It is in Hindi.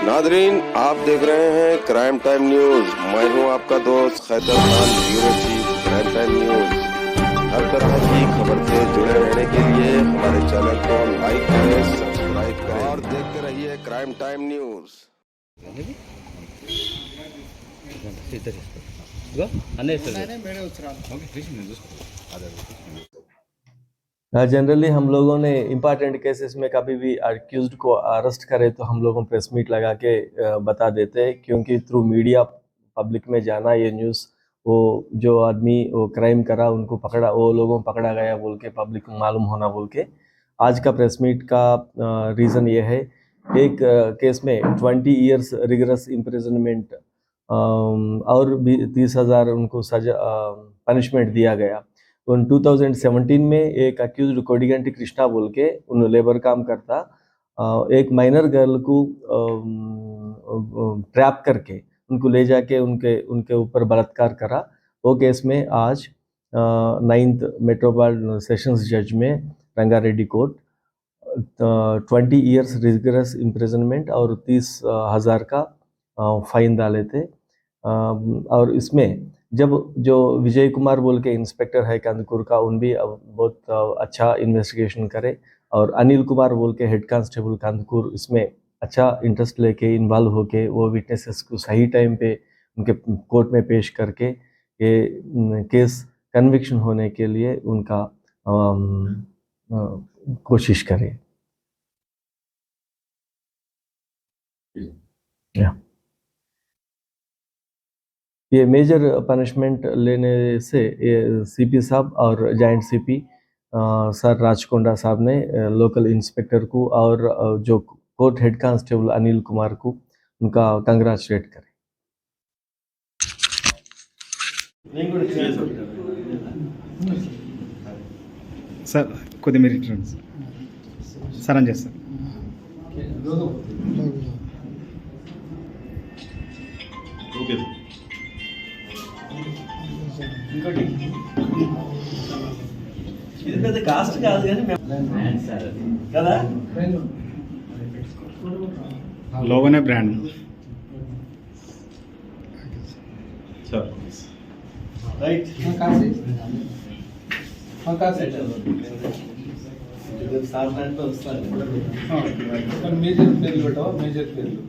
नादरीन, आप देख रहे हैं क्राइम टाइम न्यूज। मैं हूं आपका दोस्त Khaitar Khan, bureau chief crime time news. हर तरह की खबर से जुड़े रहने के लिए हमारे चैनल को लाइक करें, सब्सक्राइब करें और देखते रहिए क्राइम टाइम न्यूज। जनरली हम लोगों ने इम्पॉर्टेंट केसेस में कभी भी अक्यूज्ड को अरेस्ट करे तो हम लोगों प्रेस मीट लगा के बता देते हैं, क्योंकि थ्रू मीडिया पब्लिक में जाना ये न्यूज़, वो जो आदमी वो क्राइम करा उनको पकड़ा, वो लोगों को पकड़ा गया बोल के पब्लिक को मालूम होना बोल के आज का प्रेस मीट का रीज़न ये है। एक केस में 20 ईयर्स रिगरस इम्प्रिजनमेंट और भी 30,000 उनको सजा पनिशमेंट दिया गया। उन 2017 में एक अक्यूज्ड कोडिगंटी कृष्णा बोल के उन लेबर काम करता, एक माइनर गर्ल को ट्रैप करके उनको ले जाके उनके ऊपर बलात्कार करा। वो केस में आज 9th मेट्रोपॉलिटन सेशंस जज में Rangareddy court 20 years rigorous imprisonment और 30,000 का फाइन डाले थे। और इसमें जब जो विजय कुमार बोल के इंस्पेक्टर है कंदकूर का, उन भी बहुत अच्छा इन्वेस्टिगेशन करे, और अनिल कुमार बोल के हेड कांस्टेबल कंदकूर इसमें अच्छा इंटरेस्ट लेके इन्वॉल्व होके वो विटनेसेस को सही टाइम पे उनके कोर्ट में पेश करके ये केस कन्विक्शन होने के लिए उनका कोशिश करे। ये मेजर पनिशमेंट लेने से सीपी साहब और जॉइंट सीपी सर राजकोंडा साहब ने लोकल इंस्पेक्टर को और जो court head constable Anil Kumar को उनका कंग्रेचुलेट करें। సార్ కొద్ది మీరు రండి సార్ అని చేస్తారు. ఇది పెద్ద కాస్ట్ కాదు కానీ కదా, లోగోనే బ్రాండ్. రైట్ మేజర్ పేర్లు పెట్టవా? మేజర్ పేర్లు